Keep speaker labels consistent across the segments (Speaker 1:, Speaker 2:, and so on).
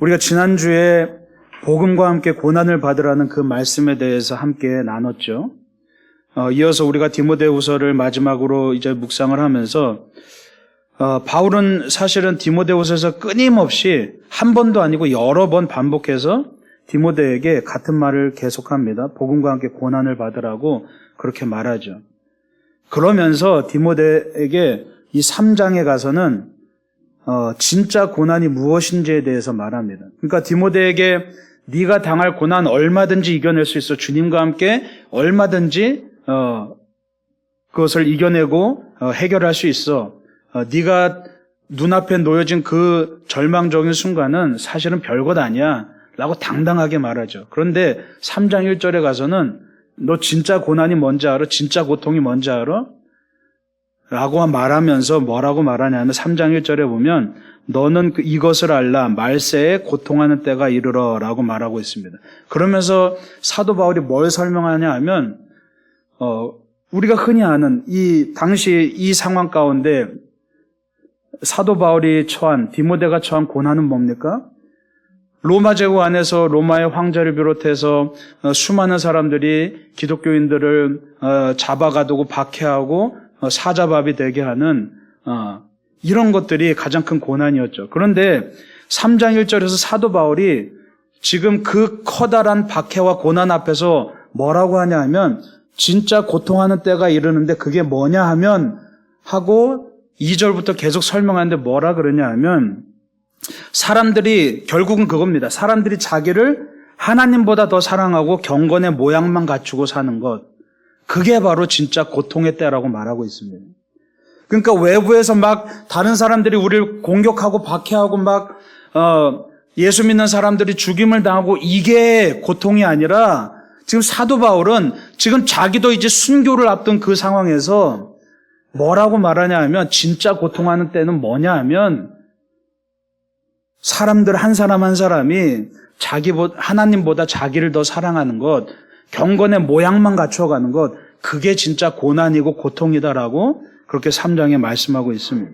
Speaker 1: 우리가 지난주에 복음과 함께 고난을 받으라는 그 말씀에 대해서 함께 나눴죠. 이어서 우리가 디모데후서를 마지막으로 이제 묵상을 하면서 바울은 사실은 디모데후서에서 끊임없이 한 번도 아니고 여러 번 반복해서 디모데에게 같은 말을 계속합니다. 복음과 함께 고난을 받으라고 그렇게 말하죠. 그러면서 디모데에게 이 3장에 가서는 진짜 고난이 무엇인지에 대해서 말합니다. 그러니까 디모데에게 네가 당할 고난 얼마든지 이겨낼 수 있어. 주님과 함께 얼마든지 그것을 이겨내고 해결할 수 있어. 네가 눈앞에 놓여진 그 절망적인 순간은 사실은 별것 아니야 라고 당당하게 말하죠. 그런데 3장 1절에 가서는 너 진짜 고난이 뭔지 알아? 진짜 고통이 뭔지 알아? 라고 말하면서 뭐라고 말하냐면 3장 1절에 보면 너는 이것을 알라 말세에 고통하는 때가 이르러 라고 말하고 있습니다. 그러면서 사도 바울이 뭘 설명하냐 하면 우리가 흔히 아는 이 당시 이 상황 가운데 사도 바울이 처한 디모데가 처한 고난은 뭡니까? 로마 제국 안에서 로마의 황제를 비롯해서 수많은 사람들이 기독교인들을 잡아가두고 박해하고 사자밥이 되게 하는 이런 것들이 가장 큰 고난이었죠. 그런데 3장 1절에서 사도 바울이 지금 그 커다란 박해와 고난 앞에서 뭐라고 하냐 하면 진짜 고통하는 때가 이르는데 그게 뭐냐 하면 하고 2절부터 계속 설명하는데 뭐라 그러냐 하면 사람들이 결국은 그겁니다. 사람들이 자기를 하나님보다 더 사랑하고 경건의 모양만 갖추고 사는 것. 그게 바로 진짜 고통의 때라고 말하고 있습니다. 그러니까 외부에서 막 다른 사람들이 우리를 공격하고 박해하고 막 예수 믿는 사람들이 죽임을 당하고 이게 고통이 아니라 지금 사도 바울은 지금 자기도 이제 순교를 앞둔 그 상황에서 뭐라고 말하냐 하면 진짜 고통하는 때는 뭐냐 하면 사람들 한 사람 한 사람이 하나님보다 자기를 더 사랑하는 것, 경건의 모양만 갖춰가는 것, 그게 진짜 고난이고 고통이다라고 그렇게 3장에 말씀하고 있습니다.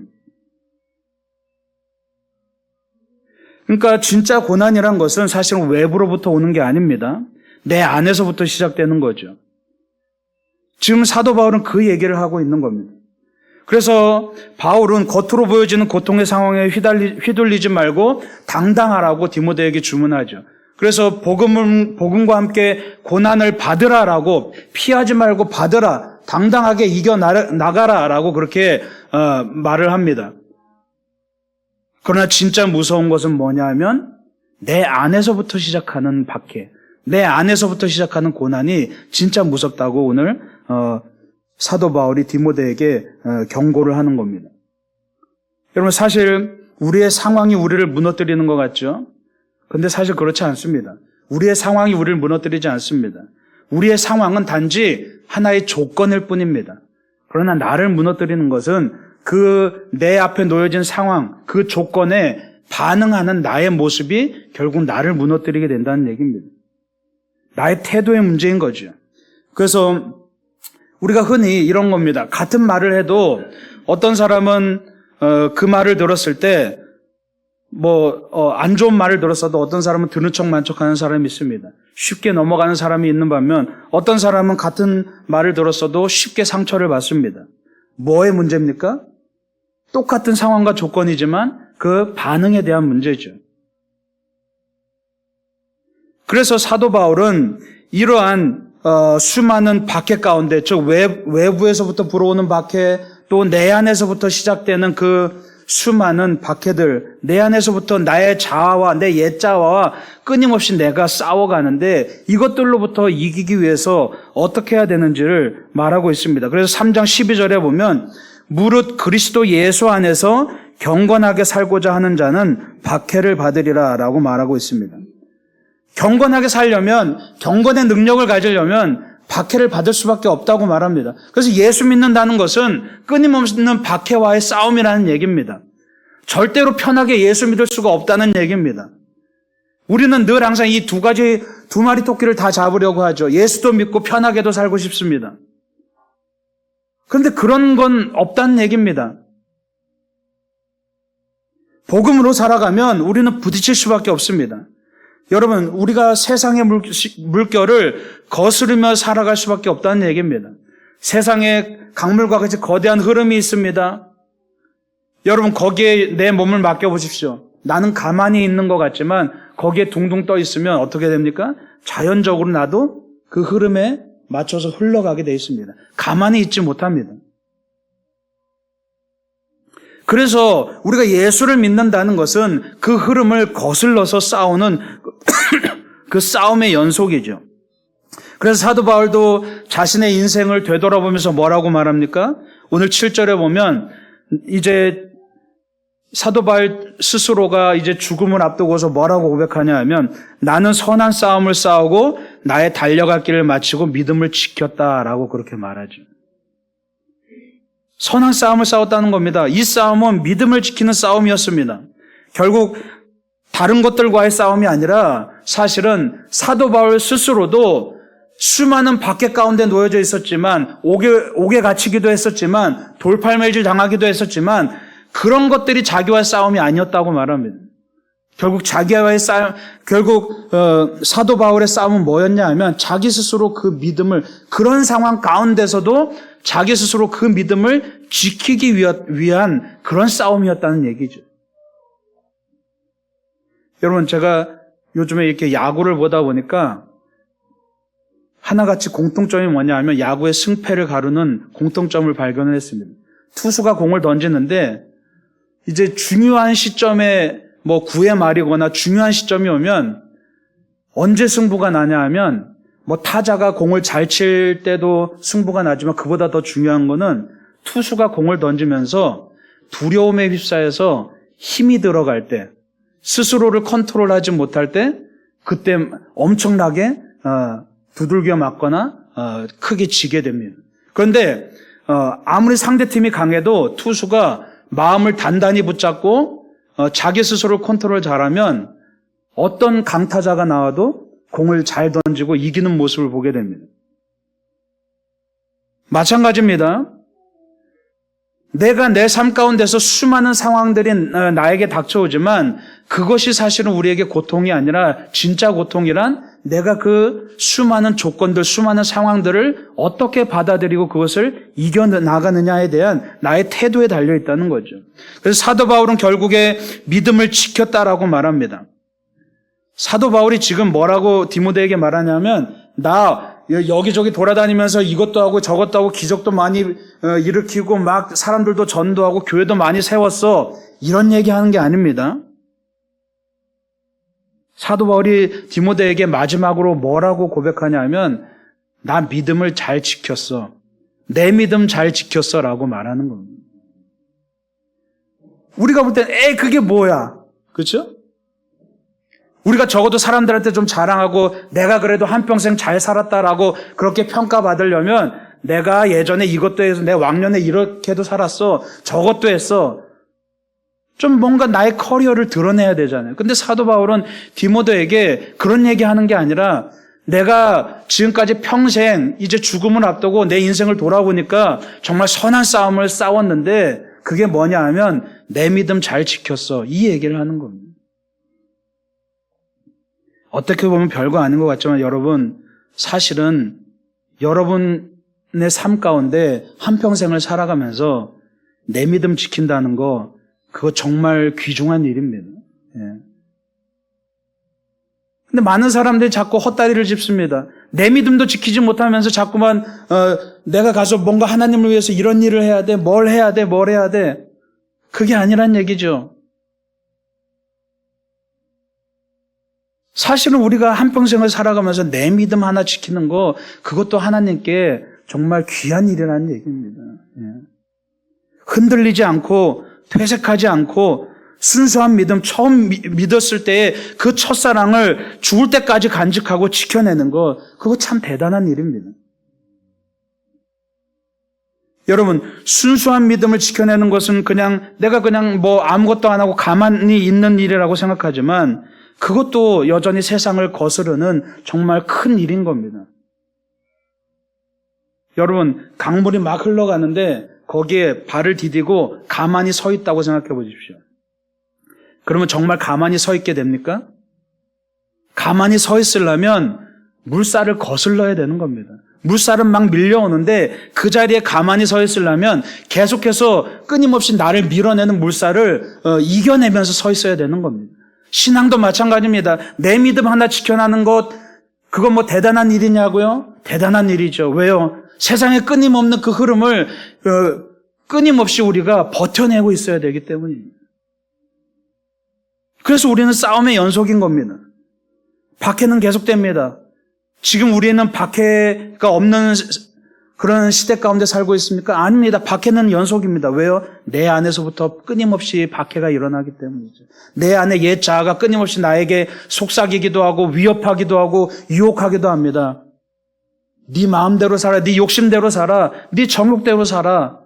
Speaker 1: 그러니까 진짜 고난이란 것은 사실은 외부로부터 오는 게 아닙니다. 내 안에서부터 시작되는 거죠. 지금 사도 바울은 그 얘기를 하고 있는 겁니다. 그래서 바울은 겉으로 보여지는 고통의 상황에 휘둘리지 말고 당당하라고 디모데에게 주문하죠. 그래서 복음과 함께 고난을 받으라라고 피하지 말고 받으라, 당당하게 이겨나가라라고 그렇게 말을 합니다. 그러나 진짜 무서운 것은 뭐냐 하면 내 안에서부터 시작하는 박해, 내 안에서부터 시작하는 고난이 진짜 무섭다고 오늘 사도 바울이 디모데에게 경고를 하는 겁니다. 여러분 사실 우리의 상황이 우리를 무너뜨리는 것 같죠? 그런데 사실 그렇지 않습니다. 우리의 상황이 우리를 무너뜨리지 않습니다. 우리의 상황은 단지 하나의 조건일 뿐입니다. 그러나 나를 무너뜨리는 것은 그 내 앞에 놓여진 상황, 그 조건에 반응하는 나의 모습이 결국 나를 무너뜨리게 된다는 얘기입니다. 나의 태도의 문제인 거죠. 그래서 우리가 흔히 이런 겁니다. 같은 말을 해도 어떤 사람은 그 말을 들었을 때 안 좋은 말을 들었어도 어떤 사람은 들은 척만 척하는 사람이 있습니다. 쉽게 넘어가는 사람이 있는 반면 어떤 사람은 같은 말을 들었어도 쉽게 상처를 받습니다. 뭐의 문제입니까? 똑같은 상황과 조건이지만 그 반응에 대한 문제죠. 그래서 사도 바울은 이러한 수많은 박해 가운데, 즉 외부에서부터 불어오는 박해, 또 내 안에서부터 시작되는 그 수많은 박해들, 내 안에서부터 나의 자아와 내 옛자아와 끊임없이 내가 싸워가는데 이것들로부터 이기기 위해서 어떻게 해야 되는지를 말하고 있습니다. 그래서 3장 12절에 보면 무릇 그리스도 예수 안에서 경건하게 살고자 하는 자는 박해를 받으리라 라고 말하고 있습니다. 경건하게 살려면, 경건의 능력을 가지려면 박해를 받을 수밖에 없다고 말합니다. 그래서 예수 믿는다는 것은 끊임없는 박해와의 싸움이라는 얘기입니다. 절대로 편하게 예수 믿을 수가 없다는 얘기입니다. 우리는 늘 항상 이 두 마리 토끼를 다 잡으려고 하죠. 예수도 믿고 편하게도 살고 싶습니다. 그런데 그런 건 없다는 얘기입니다. 복음으로 살아가면 우리는 부딪힐 수밖에 없습니다. 여러분, 우리가 세상의 물결을 거스르며 살아갈 수밖에 없다는 얘기입니다. 세상에 강물과 같이 거대한 흐름이 있습니다. 여러분, 거기에 내 몸을 맡겨보십시오. 나는 가만히 있는 것 같지만 거기에 둥둥 떠 있으면 어떻게 됩니까? 자연적으로 나도 그 흐름에 맞춰서 흘러가게 돼 있습니다. 가만히 있지 못합니다. 그래서 우리가 예수를 믿는다는 것은 그 흐름을 거슬러서 싸우는 그 싸움의 연속이죠. 그래서 사도 바울도 자신의 인생을 되돌아보면서 뭐라고 말합니까? 오늘 7절에 보면 이제 사도 바울 스스로가 이제 죽음을 앞두고서 뭐라고 고백하냐 하면 나는 선한 싸움을 싸우고 나의 달려갈 길을 마치고 믿음을 지켰다라고 그렇게 말하죠. 선한 싸움을 싸웠다는 겁니다. 이 싸움은 믿음을 지키는 싸움이었습니다. 결국 다른 것들과의 싸움이 아니라 사실은 사도 바울 스스로도 수많은 박해 가운데 놓여져 있었지만 옥에 갇히기도 했었지만 돌팔매질 당하기도 했었지만 그런 것들이 자기와의 싸움이 아니었다고 말합니다. 결국 사도 바울의 싸움은 뭐였냐 하면 자기 스스로 그 믿음을 그런 상황 가운데서도 자기 스스로 그 믿음을 지키기 위한 그런 싸움이었다는 얘기죠. 여러분, 제가 요즘에 이렇게 야구를 보다 보니까 하나같이 공통점이 뭐냐 하면 야구의 승패를 가르는 공통점을 발견을 했습니다. 투수가 공을 던지는데 이제 중요한 시점에 뭐 9회 말이거나 중요한 시점이 오면 언제 승부가 나냐 하면 뭐 타자가 공을 잘 칠 때도 승부가 나지만 그보다 더 중요한 거는 투수가 공을 던지면서 두려움에 휩싸여서 힘이 들어갈 때 스스로를 컨트롤하지 못할 때 그때 엄청나게 두들겨 맞거나 크게 지게 됩니다. 그런데 아무리 상대팀이 강해도 투수가 마음을 단단히 붙잡고 자기 스스로 컨트롤 잘하면 어떤 강타자가 나와도 공을 잘 던지고 이기는 모습을 보게 됩니다. 마찬가지입니다. 내가 내 삶 가운데서 수많은 상황들이 나에게 닥쳐오지만 그것이 사실은 우리에게 고통이 아니라 진짜 고통이란 내가 그 수많은 조건들, 수많은 상황들을 어떻게 받아들이고 그것을 이겨나가느냐에 대한 나의 태도에 달려있다는 거죠. 그래서 사도 바울은 결국에 믿음을 지켰다라고 말합니다. 사도 바울이 지금 뭐라고 디모데에게 말하냐면 나 여기저기 돌아다니면서 이것도 하고 저것도 하고 기적도 많이 일으키고 막 사람들도 전도하고 교회도 많이 세웠어. 이런 얘기하는 게 아닙니다. 사도 바울이 디모데에게 마지막으로 뭐라고 고백하냐면 나 믿음을 잘 지켰어. 내 믿음 잘 지켰어 라고 말하는 겁니다. 우리가 볼 땐 그게 뭐야? 그렇죠? 우리가 적어도 사람들한테 좀 자랑하고 내가 그래도 한평생 잘 살았다라고 그렇게 평가받으려면 내가 예전에 이것도 해서 내 왕년에 이렇게도 살았어. 저것도 했어. 좀 뭔가 나의 커리어를 드러내야 되잖아요. 근데 사도 바울은 디모데에게 그런 얘기하는 게 아니라 내가 지금까지 평생 이제 죽음을 앞두고 내 인생을 돌아보니까 정말 선한 싸움을 싸웠는데 그게 뭐냐 하면 내 믿음 잘 지켰어. 이 얘기를 하는 겁니다. 어떻게 보면 별거 아닌 것 같지만 여러분, 사실은 여러분의 삶 가운데 한평생을 살아가면서 내 믿음 지킨다는 거 그거 정말 귀중한 일입니다. 예. 근데 많은 사람들이 자꾸 헛다리를 짚습니다. 내 믿음도 지키지 못하면서 자꾸만 내가 가서 뭔가 하나님을 위해서 이런 일을 해야 돼, 뭘 해야 돼. 그게 아니란 얘기죠. 사실은 우리가 한평생을 살아가면서 내 믿음 하나 지키는 거 그것도 하나님께 정말 귀한 일이라는 얘기입니다. 예. 흔들리지 않고 퇴색하지 않고 순수한 믿음, 처음 믿었을 때의 그 첫사랑을 죽을 때까지 간직하고 지켜내는 거 그거 참 대단한 일입니다. 여러분, 순수한 믿음을 지켜내는 것은 내가 뭐 아무것도 안 하고 가만히 있는 일이라고 생각하지만 그것도 여전히 세상을 거스르는 정말 큰 일인 겁니다. 여러분, 강물이 막 흘러가는데 거기에 발을 디디고 가만히 서 있다고 생각해 보십시오. 그러면 정말 가만히 서 있게 됩니까? 가만히 서 있으려면 물살을 거슬러야 되는 겁니다. 물살은 막 밀려오는데 그 자리에 가만히 서 있으려면 계속해서 끊임없이 나를 밀어내는 물살을 이겨내면서 서 있어야 되는 겁니다. 신앙도 마찬가지입니다. 내 믿음 하나 지켜나는 것, 그건 뭐 대단한 일이냐고요? 대단한 일이죠. 왜요? 세상에 끊임없는 그 흐름을 끊임없이 우리가 버텨내고 있어야 되기 때문입니다. 그래서 우리는 싸움의 연속인 겁니다. 박해는 계속됩니다. 지금 우리는 박해가 없는 그런 시대 가운데 살고 있습니까? 아닙니다. 박해는 연속입니다. 왜요? 내 안에서부터 끊임없이 박해가 일어나기 때문이죠. 내 안에 옛 자아가 끊임없이 나에게 속삭이기도 하고 위협하기도 하고 유혹하기도 합니다. 네 마음대로 살아, 네 욕심대로 살아, 네 정욕대로 살아.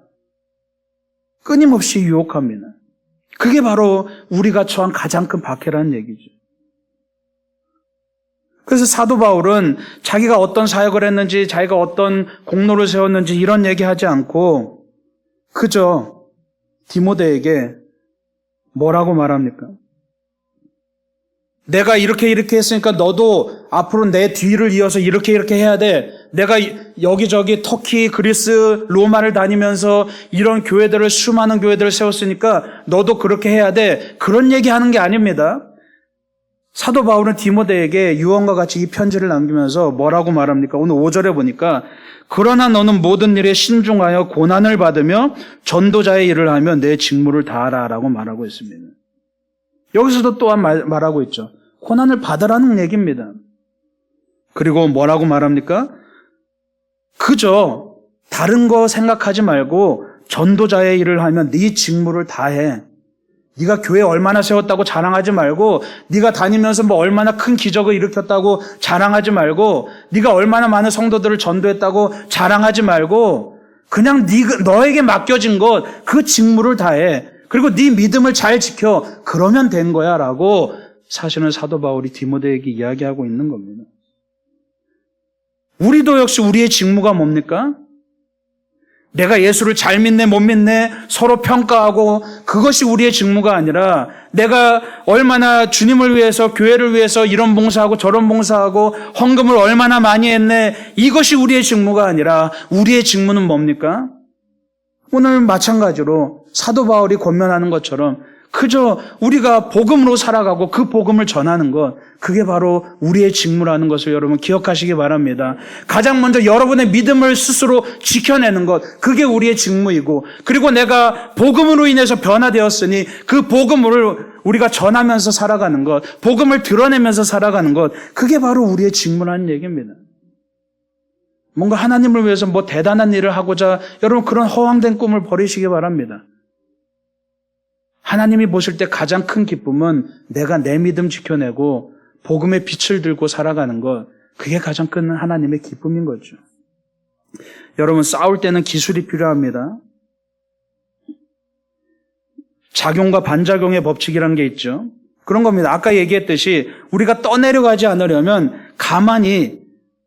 Speaker 1: 끊임없이 유혹합니다. 그게 바로 우리가 처한 가장 큰 박해라는 얘기죠. 그래서 사도 바울은 자기가 어떤 사역을 했는지, 자기가 어떤 공로를 세웠는지 이런 얘기하지 않고 그저 디모데에게 뭐라고 말합니까? 내가 이렇게 했으니까 너도 앞으로 내 뒤를 이어서 이렇게 해야 돼. 내가 여기저기 터키, 그리스, 로마를 다니면서 이런 교회들을, 수많은 교회들을 세웠으니까 너도 그렇게 해야 돼. 그런 얘기하는 게 아닙니다. 사도 바울은 디모데에게 유언과 같이 이 편지를 남기면서 뭐라고 말합니까? 오늘 5절에 보니까 그러나 너는 모든 일에 신중하여 고난을 받으며 전도자의 일을 하며 내 직무를 다하라 라고 말하고 있습니다. 여기서도 또한 말하고 있죠. 고난을 받으라는 얘기입니다. 그리고 뭐라고 말합니까? 그저 다른 거 생각하지 말고 전도자의 일을 하면 네 직무를 다해. 네가 교회 얼마나 세웠다고 자랑하지 말고, 네가 다니면서 뭐 얼마나 큰 기적을 일으켰다고 자랑하지 말고, 네가 얼마나 많은 성도들을 전도했다고 자랑하지 말고, 그냥 너에게 맡겨진 것, 그 직무를 다해. 그리고 네 믿음을 잘 지켜. 그러면 된 거야 라고 사실은 사도 바울이 디모데에게 이야기하고 있는 겁니다. 우리도 역시 우리의 직무가 뭡니까? 내가 예수를 잘 믿네 못 믿네 서로 평가하고, 그것이 우리의 직무가 아니라 내가 얼마나 주님을 위해서, 교회를 위해서 이런 봉사하고 저런 봉사하고 헌금을 얼마나 많이 했네, 이것이 우리의 직무가 아니라 우리의 직무는 뭡니까? 오늘 마찬가지로 사도 바울이 권면하는 것처럼 그저 우리가 복음으로 살아가고 그 복음을 전하는 것, 그게 바로 우리의 직무라는 것을 여러분 기억하시기 바랍니다. 가장 먼저 여러분의 믿음을 스스로 지켜내는 것, 그게 우리의 직무이고, 그리고 내가 복음으로 인해서 변화되었으니 그 복음을 우리가 전하면서 살아가는 것, 복음을 드러내면서 살아가는 것, 그게 바로 우리의 직무라는 얘기입니다. 뭔가 하나님을 위해서 뭐 대단한 일을 하고자 여러분 그런 허황된 꿈을 버리시기 바랍니다. 하나님이 보실 때 가장 큰 기쁨은 내가 내 믿음 지켜내고 복음의 빛을 들고 살아가는 것, 그게 가장 큰 하나님의 기쁨인 거죠. 여러분, 싸울 때는 기술이 필요합니다. 작용과 반작용의 법칙이라는 게 있죠. 그런 겁니다. 아까 얘기했듯이 우리가 떠내려가지 않으려면, 가만히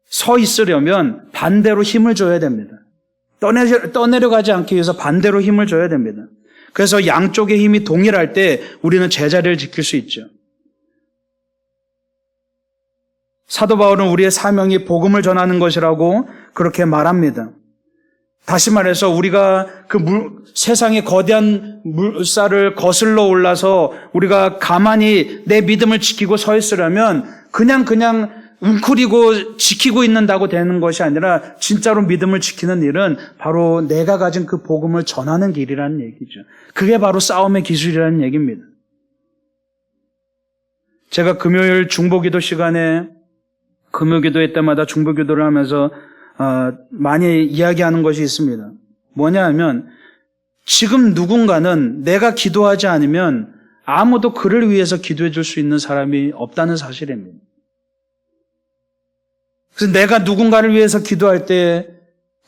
Speaker 1: 서 있으려면 반대로 힘을 줘야 됩니다. 떠내려가지 않기 위해서 반대로 힘을 줘야 됩니다. 그래서 양쪽의 힘이 동일할 때 우리는 제자리를 지킬 수 있죠. 사도 바울은 우리의 사명이 복음을 전하는 것이라고 그렇게 말합니다. 다시 말해서 우리가 세상의 거대한 물살을 거슬러 올라서 우리가 가만히 내 믿음을 지키고 서 있으려면 그냥 웅크리고 지키고 있는다고 되는 것이 아니라, 진짜로 믿음을 지키는 일은 바로 내가 가진 그 복음을 전하는 길이라는 얘기죠. 그게 바로 싸움의 기술이라는 얘기입니다. 제가 금요일 중보기도 시간에 금요기도회 때마다 중보기도를 하면서 많이 이야기하는 것이 있습니다. 뭐냐 하면, 지금 누군가는 내가 기도하지 않으면 아무도 그를 위해서 기도해 줄 수 있는 사람이 없다는 사실입니다. 그래서 내가 누군가를 위해서 기도할 때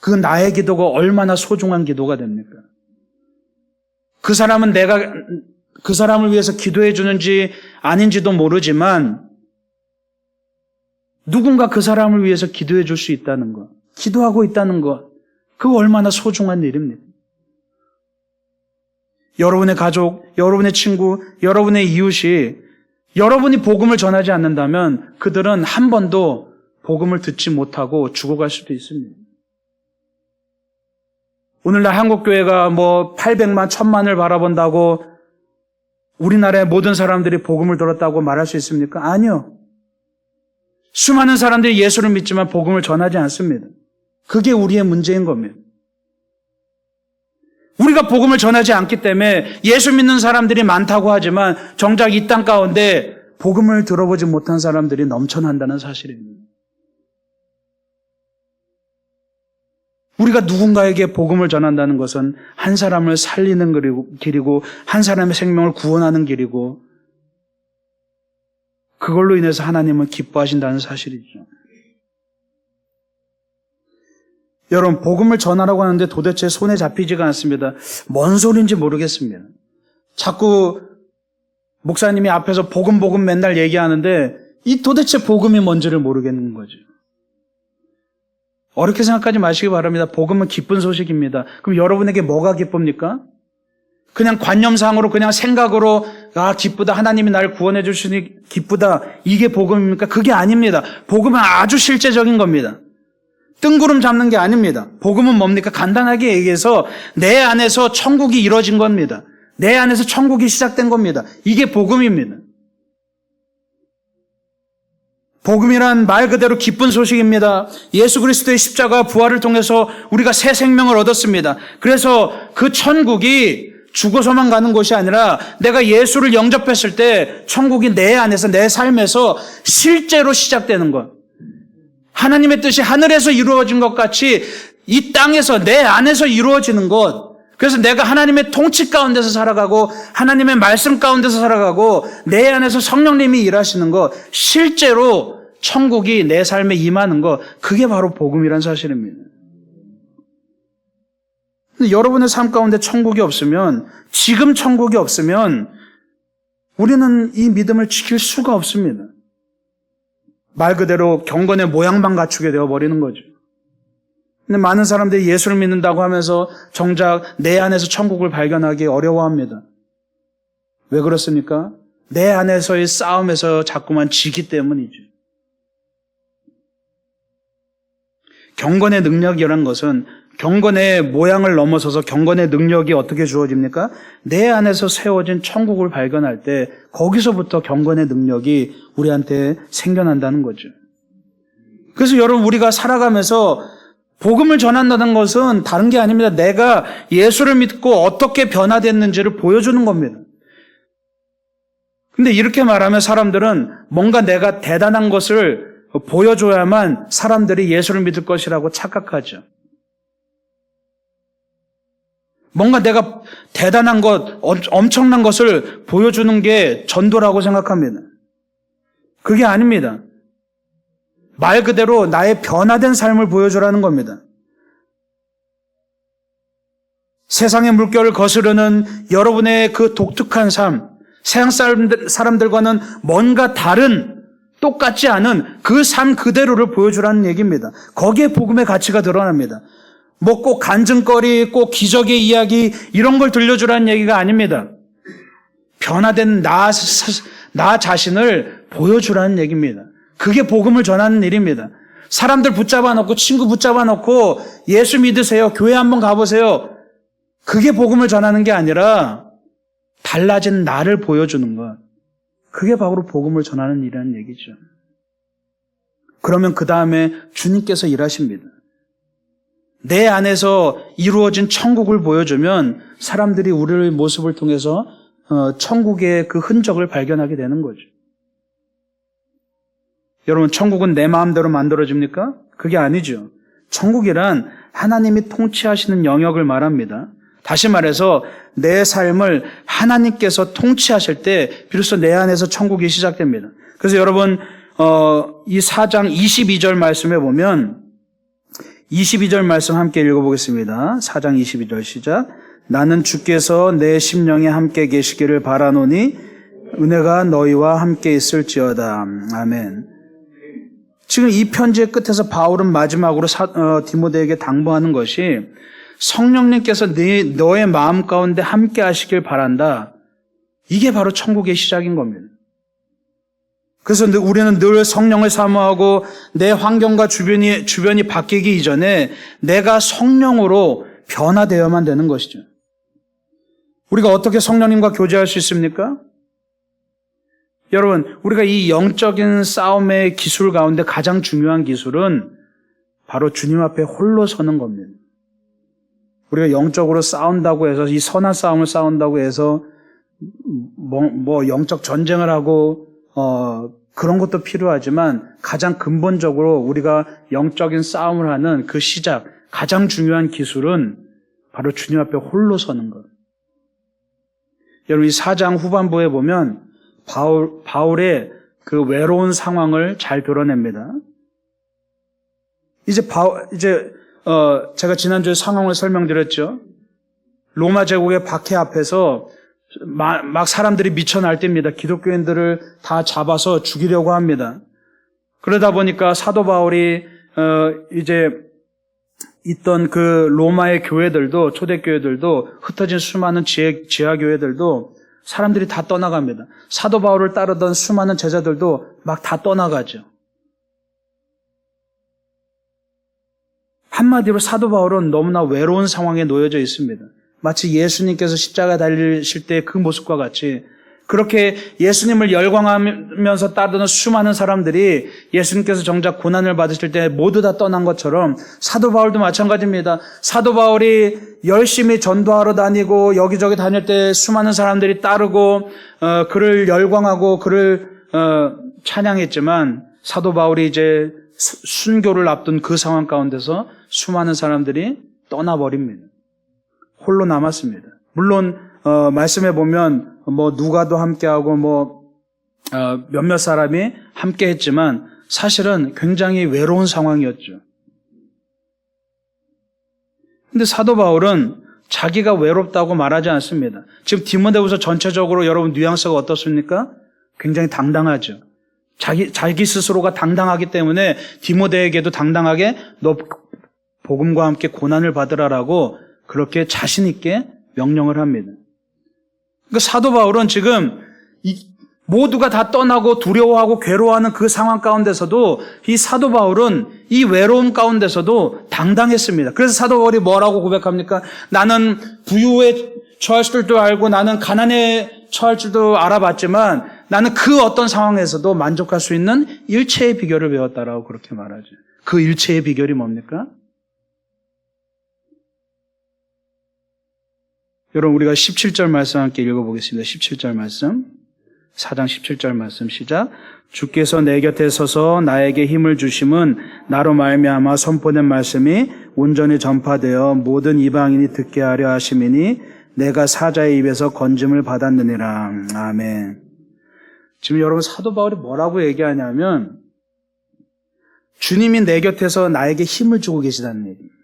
Speaker 1: 그 나의 기도가 얼마나 소중한 기도가 됩니까? 그 사람은 내가 그 사람을 위해서 기도해 주는지 아닌지도 모르지만 누군가 그 사람을 위해서 기도해 줄 수 있다는 것, 기도하고 있다는 것, 그거 얼마나 소중한 일입니까? 여러분의 가족, 여러분의 친구, 여러분의 이웃이 여러분이 복음을 전하지 않는다면 그들은 한 번도 복음을 듣지 못하고 죽어갈 수도 있습니다. 오늘날 한국교회가 800만, 1000만을 바라본다고 우리나라의 모든 사람들이 복음을 들었다고 말할 수 있습니까? 아니요. 수많은 사람들이 예수를 믿지만 복음을 전하지 않습니다. 그게 우리의 문제인 겁니다. 우리가 복음을 전하지 않기 때문에 예수 믿는 사람들이 많다고 하지만 정작 이 땅 가운데 복음을 들어보지 못한 사람들이 넘쳐난다는 사실입니다. 우리가 누군가에게 복음을 전한다는 것은 한 사람을 살리는 길이고 한 사람의 생명을 구원하는 길이고 그걸로 인해서 하나님은 기뻐하신다는 사실이죠. 여러분, 복음을 전하라고 하는데 도대체 손에 잡히지가 않습니다. 뭔 소리인지 모르겠습니다. 자꾸 목사님이 앞에서 복음 맨날 얘기하는데 이 도대체 복음이 뭔지를 모르겠는 거죠. 어렵게 생각하지 마시기 바랍니다. 복음은 기쁜 소식입니다. 그럼 여러분에게 뭐가 기쁩니까? 그냥 관념상으로 그냥 생각으로 기쁘다. 하나님이 나를 구원해 주시니 기쁘다. 이게 복음입니까? 그게 아닙니다. 복음은 아주 실제적인 겁니다. 뜬구름 잡는 게 아닙니다. 복음은 뭡니까? 간단하게 얘기해서 내 안에서 천국이 이루어진 겁니다. 내 안에서 천국이 시작된 겁니다. 이게 복음입니다. 복음이란 말 그대로 기쁜 소식입니다. 예수 그리스도의 십자가 부활을 통해서 우리가 새 생명을 얻었습니다. 그래서 그 천국이 죽어서만 가는 곳이 아니라 내가 예수를 영접했을 때 천국이 내 안에서 내 삶에서 실제로 시작되는 것. 하나님의 뜻이 하늘에서 이루어진 것 같이 이 땅에서 내 안에서 이루어지는 것. 그래서 내가 하나님의 통치 가운데서 살아가고 하나님의 말씀 가운데서 살아가고 내 안에서 성령님이 일하시는 것. 실제로 천국이 내 삶에 임하는 것. 그게 바로 복음이란 사실입니다. 근데 여러분의 삶 가운데 천국이 없으면, 지금 천국이 없으면 우리는 이 믿음을 지킬 수가 없습니다. 말 그대로 경건의 모양만 갖추게 되어버리는 거죠. 근데 많은 사람들이 예수를 믿는다고 하면서 정작 내 안에서 천국을 발견하기 어려워합니다. 왜 그렇습니까? 내 안에서의 싸움에서 자꾸만 지기 때문이죠. 경건의 능력이라는 것은 경건의 모양을 넘어서서 경건의 능력이 어떻게 주어집니까? 내 안에서 세워진 천국을 발견할 때 거기서부터 경건의 능력이 우리한테 생겨난다는 거죠. 그래서 여러분, 우리가 살아가면서 복음을 전한다는 것은 다른 게 아닙니다. 내가 예수를 믿고 어떻게 변화됐는지를 보여주는 겁니다. 근데 이렇게 말하면 사람들은 뭔가 내가 대단한 것을 보여줘야만 사람들이 예수를 믿을 것이라고 착각하죠. 뭔가 내가 대단한 것, 엄청난 것을 보여주는 게 전도라고 생각합니다. 그게 아닙니다. 말 그대로 나의 변화된 삶을 보여주라는 겁니다. 세상의 물결을 거스르는 여러분의 그 독특한 삶, 세상 사람들과는 뭔가 다른, 똑같지 않은 그 삶 그대로를 보여주라는 얘기입니다. 거기에 복음의 가치가 드러납니다. 꼭 간증거리, 꼭 기적의 이야기 이런 걸 들려주라는 얘기가 아닙니다. 변화된 나 자신을 보여주라는 얘기입니다. 그게 복음을 전하는 일입니다. 사람들 붙잡아 놓고 친구 붙잡아 놓고 예수 믿으세요. 교회 한번 가보세요. 그게 복음을 전하는 게 아니라 달라진 나를 보여주는 것. 그게 바로 복음을 전하는 일이라는 얘기죠. 그러면 그 다음에 주님께서 일하십니다. 내 안에서 이루어진 천국을 보여주면 사람들이 우리의 모습을 통해서 천국의 그 흔적을 발견하게 되는 거죠. 여러분, 천국은 내 마음대로 만들어집니까? 그게 아니죠. 천국이란 하나님이 통치하시는 영역을 말합니다. 다시 말해서 내 삶을 하나님께서 통치하실 때 비로소 내 안에서 천국이 시작됩니다. 그래서 여러분, 이 4장 22절 말씀에 보면 22절 말씀 함께 읽어보겠습니다. 4장 22절 시작. 나는 주께서 내 심령에 함께 계시기를 바라노니 은혜가 너희와 함께 있을지어다. 아멘. 지금 이 편지의 끝에서 바울은 마지막으로 디모데에게 당부하는 것이 성령님께서 너의 마음 가운데 함께 하시길 바란다. 이게 바로 천국의 시작인 겁니다. 그래서 우리는 늘 성령을 사모하고 내 환경과 주변이 바뀌기 이전에 내가 성령으로 변화되어야만 되는 것이죠. 우리가 어떻게 성령님과 교제할 수 있습니까? 여러분, 우리가 이 영적인 싸움의 기술 가운데 가장 중요한 기술은 바로 주님 앞에 홀로 서는 겁니다. 우리가 영적으로 싸운다고 해서 이 선한 싸움을 싸운다고 해서 영적 전쟁을 하고 그런 것도 필요하지만 가장 근본적으로 우리가 영적인 싸움을 하는 그 시작, 가장 중요한 기술은 바로 주님 앞에 홀로 서는 것. 여러분 이 4장 후반부에 보면 바울의 그 외로운 상황을 잘 드러냅니다. 제가 지난주에 상황을 설명드렸죠. 로마 제국의 박해 앞에서 막 사람들이 미쳐 날뜁니다. 기독교인들을 다 잡아서 죽이려고 합니다. 그러다 보니까 사도 바울이 있던 그 로마의 교회들도, 초대교회들도, 흩어진 수많은 지하교회들도 사람들이 다 떠나갑니다. 사도 바울을 따르던 수많은 제자들도 막 다 떠나가죠. 한마디로 사도 바울은 너무나 외로운 상황에 놓여져 있습니다. 마치 예수님께서 십자가 달리실 때 그 모습과 같이 그렇게 예수님을 열광하면서 따르는 수많은 사람들이 예수님께서 정작 고난을 받으실 때 모두 다 떠난 것처럼 사도 바울도 마찬가지입니다. 사도 바울이 열심히 전도하러 다니고 여기저기 다닐 때 수많은 사람들이 따르고 그를 열광하고 그를 찬양했지만 사도 바울이 이제 순교를 앞둔 그 상황 가운데서 수많은 사람들이 떠나버립니다. 홀로 남았습니다. 물론 말씀해 보면 누가도 함께하고 몇몇 사람이 함께했지만 사실은 굉장히 외로운 상황이었죠. 근데 사도 바울은 자기가 외롭다고 말하지 않습니다. 지금 디모데후서 전체적으로 여러분 뉘앙스가 어떻습니까? 굉장히 당당하죠. 자기 스스로가 당당하기 때문에 디모데에게도 당당하게 너 복음과 함께 고난을 받으라라고 그렇게 자신 있게 명령을 합니다. 그러니까 사도 바울은 지금 모두가 다 떠나고 두려워하고 괴로워하는 그 상황 가운데서도 이 사도 바울은 이 외로움 가운데서도 당당했습니다. 그래서 사도 바울이 뭐라고 고백합니까? 나는 부유에 처할 줄도 알고 나는 가난에 처할 줄도 알아봤지만 나는 그 어떤 상황에서도 만족할 수 있는 일체의 비결을 배웠다라고 그렇게 말하죠. 그 일체의 비결이 뭡니까? 여러분 우리가 17절 말씀 함께 읽어보겠습니다. 17절 말씀. 4장 17절 말씀 시작. 주께서 내 곁에 서서 나에게 힘을 주심은 나로 말미암아 선포된 말씀이 온전히 전파되어 모든 이방인이 듣게 하려 하심이니 내가 사자의 입에서 건짐을 받았느니라. 아멘. 지금 여러분 사도 바울이 뭐라고 얘기하냐면 주님이 내 곁에서 나에게 힘을 주고 계시다는 얘기입니다.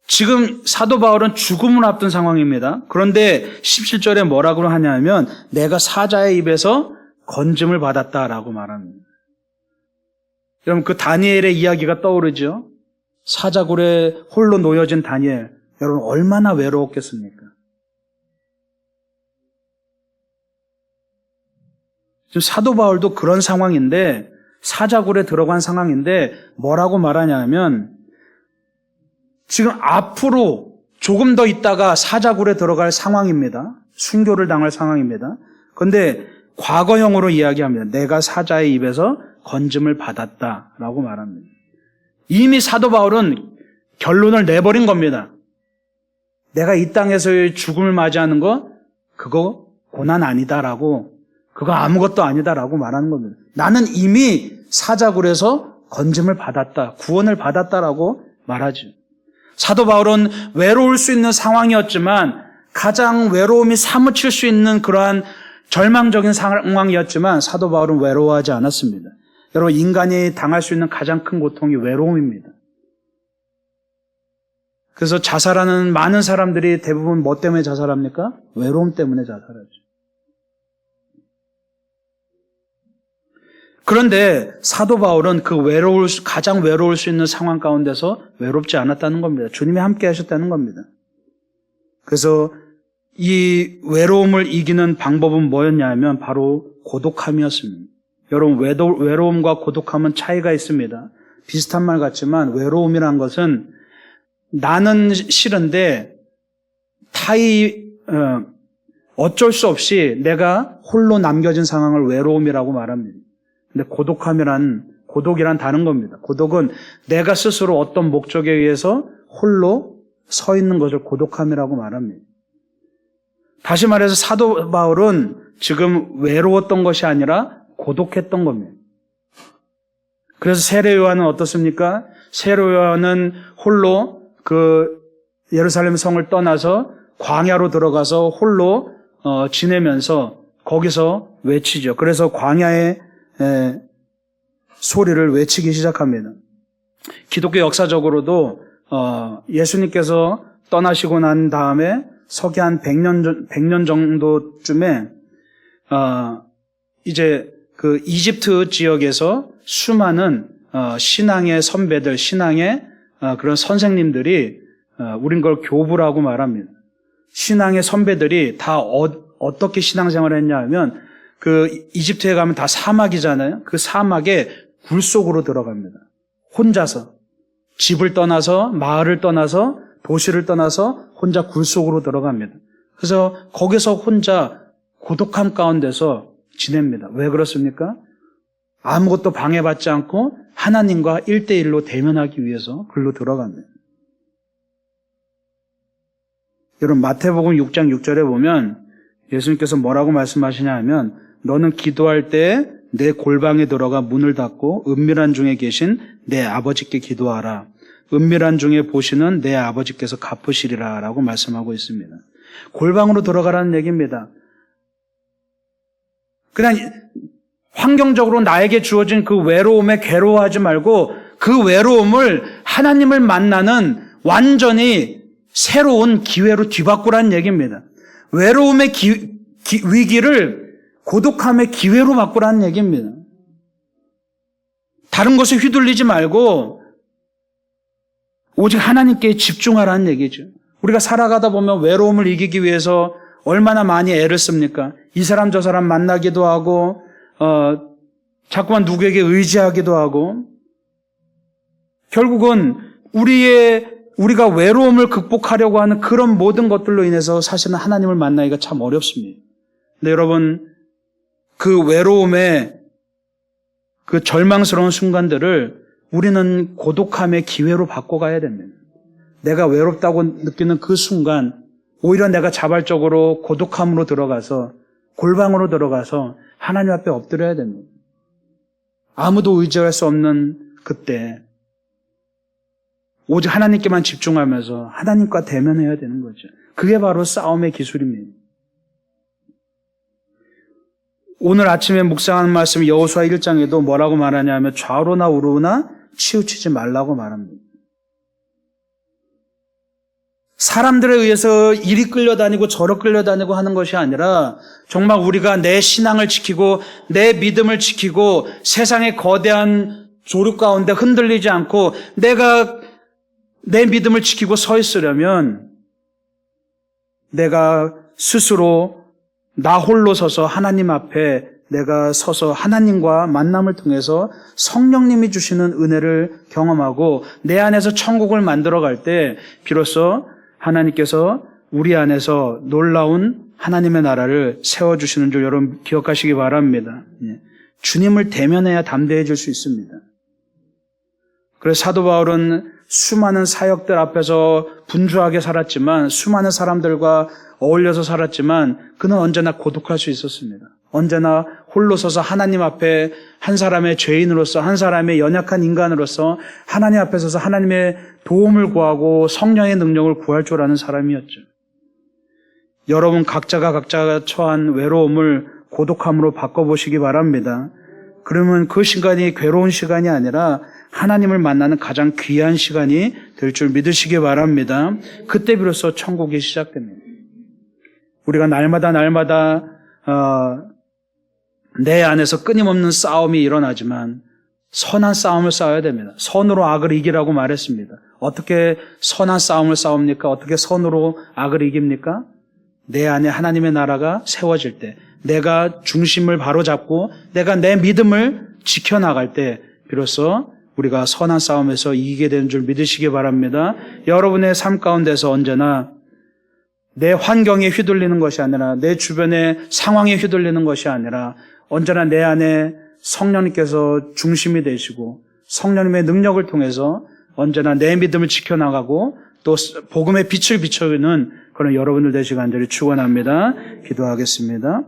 Speaker 1: 지금 사도 바울은 죽음을 앞둔 상황입니다. 그런데 17절에 뭐라고 하냐면 내가 사자의 입에서 건짐을 받았다라고 말합니다. 여러분 그 다니엘의 이야기가 떠오르죠? 사자굴에 홀로 놓여진 다니엘. 여러분 얼마나 외로웠겠습니까? 지금 사도 바울도 그런 상황인데 사자굴에 들어간 상황인데 뭐라고 말하냐면 지금 앞으로 조금 더 있다가 사자굴에 들어갈 상황입니다. 순교를 당할 상황입니다. 그런데 과거형으로 이야기합니다. 내가 사자의 입에서 건짐을 받았다라고 말합니다. 이미 사도 바울은 결론을 내버린 겁니다. 내가 이 땅에서의 죽음을 맞이하는 거 그거 고난 아니다라고 그거 아무것도 아니다라고 말하는 겁니다. 나는 이미 사자굴에서 건짐을 받았다, 구원을 받았다라고 말하죠. 사도 바울은 외로울 수 있는 상황이었지만 가장 외로움이 사무칠 수 있는 그러한 절망적인 상황이었지만 사도 바울은 외로워하지 않았습니다. 여러분 인간이 당할 수 있는 가장 큰 고통이 외로움입니다. 그래서 자살하는 많은 사람들이 대부분 뭐 때문에 자살합니까? 외로움 때문에 자살하죠. 그런데 사도 바울은 가장 외로울 수 있는 상황 가운데서 외롭지 않았다는 겁니다. 주님이 함께 하셨다는 겁니다. 그래서 이 외로움을 이기는 방법은 뭐였냐 하면 바로 고독함이었습니다. 여러분, 외로움과 고독함은 차이가 있습니다. 비슷한 말 같지만 외로움이란 것은 나는 싫은데 어쩔 수 없이 내가 홀로 남겨진 상황을 외로움이라고 말합니다. 근데 고독이란 다른 겁니다. 고독은 내가 스스로 어떤 목적에 의해서 홀로 서 있는 것을 고독함이라고 말합니다. 다시 말해서 사도 바울은 지금 외로웠던 것이 아니라 고독했던 겁니다. 그래서 세례 요한은 어떻습니까? 세례 요한은 홀로 예루살렘 성을 떠나서 광야로 들어가서 홀로 지내면서 거기서 외치죠. 그래서 광야의 소리를 외치기 시작합니다. 기독교 역사적으로도 예수님께서 떠나시고 난 다음에 서기 한 100년 정도쯤에 이제 그 이집트 지역에서 수많은 신앙의 선배들, 신앙의 그런 선생님들이 우린 그걸 교부라고 말합니다. 신앙의 선배들이 다 어떻게 신앙생활을 했냐 하면 그 이집트에 가면 다 사막이잖아요. 그 사막에 굴 속으로 들어갑니다. 혼자서 집을 떠나서 마을을 떠나서 도시를 떠나서 혼자 굴 속으로 들어갑니다. 그래서 거기서 혼자 고독함 가운데서 지냅니다. 왜 그렇습니까? 아무것도 방해받지 않고 하나님과 1대1로 대면하기 위해서 글로 들어갑니다. 여러분, 마태복음 6장 6절에 보면 예수님께서 뭐라고 말씀하시냐 하면 너는 기도할 때 내 골방에 들어가 문을 닫고 은밀한 중에 계신 내 아버지께 기도하라. 은밀한 중에 보시는 내 아버지께서 갚으시리라 라고 말씀하고 있습니다. 골방으로 들어가라는 얘기입니다. 그냥 환경적으로 나에게 주어진 그 외로움에 괴로워하지 말고 그 외로움을 하나님을 만나는 완전히 새로운 기회로 뒤바꾸라는 얘기입니다. 외로움의 위기를 고독함의 기회로 바꾸라는 얘기입니다. 다른 것에 휘둘리지 말고 오직 하나님께 집중하라는 얘기죠. 우리가 살아가다 보면 외로움을 이기기 위해서 얼마나 많이 애를 씁니까? 이 사람 저 사람 만나기도 하고 자꾸만 누구에게 의지하기도 하고 결국은 우리가 외로움을 극복하려고 하는 그런 모든 것들로 인해서 사실은 하나님을 만나기가 참 어렵습니다. 근데 여러분, 그 외로움의 그 절망스러운 순간들을 우리는 고독함의 기회로 바꿔가야 됩니다. 내가 외롭다고 느끼는 그 순간 오히려 내가 자발적으로 고독함으로 들어가서 골방으로 들어가서 하나님 앞에 엎드려야 됩니다. 아무도 의지할 수 없는 그때 오직 하나님께만 집중하면서 하나님과 대면해야 되는 거죠. 그게 바로 싸움의 기술입니다. 오늘 아침에 묵상하는 말씀 여호수아 1장에도 뭐라고 말하냐면 좌우로나 우로나 치우치지 말라고 말합니다. 사람들에 의해서 이리 끌려다니고 저리 끌려다니고 하는 것이 아니라 정말 우리가 내 신앙을 지키고 내 믿음을 지키고 세상의 거대한 조류 가운데 흔들리지 않고 내가 내 믿음을 지키고 서 있으려면 내가 스스로 나 홀로 서서 하나님 앞에 내가 서서 하나님과 만남을 통해서 성령님이 주시는 은혜를 경험하고 내 안에서 천국을 만들어갈 때 비로소 하나님께서 우리 안에서 놀라운 하나님의 나라를 세워주시는 줄 여러분 기억하시기 바랍니다. 주님을 대면해야 담대해질 수 있습니다. 그래서 사도 바울은 수많은 사역들 앞에서 분주하게 살았지만 수많은 사람들과 어울려서 살았지만 그는 언제나 고독할 수 있었습니다. 언제나 홀로 서서 하나님 앞에 한 사람의 죄인으로서 한 사람의 연약한 인간으로서 하나님 앞에 서서 하나님의 도움을 구하고 성령의 능력을 구할 줄 아는 사람이었죠. 여러분 각자가 처한 외로움을 고독함으로 바꿔보시기 바랍니다. 그러면 그 시간이 괴로운 시간이 아니라 하나님을 만나는 가장 귀한 시간이 될 줄 믿으시기 바랍니다. 그때 비로소 천국이 시작됩니다. 우리가 날마다 내 안에서 끊임없는 싸움이 일어나지만 선한 싸움을 싸워야 됩니다. 선으로 악을 이기라고 말했습니다. 어떻게 선한 싸움을 싸웁니까? 어떻게 선으로 악을 이깁니까? 내 안에 하나님의 나라가 세워질 때, 내가 중심을 바로잡고 내가 내 믿음을 지켜나갈 때 비로소 우리가 선한 싸움에서 이기게 되는 줄 믿으시기 바랍니다. 여러분의 삶 가운데서 언제나 내 환경에 휘둘리는 것이 아니라 내 주변의 상황에 휘둘리는 것이 아니라 언제나 내 안에 성령님께서 중심이 되시고 성령님의 능력을 통해서 언제나 내 믿음을 지켜나가고 또 복음의 빛을 비춰주는 그런 여러분들 되시기 간절히 축원합니다. 기도하겠습니다.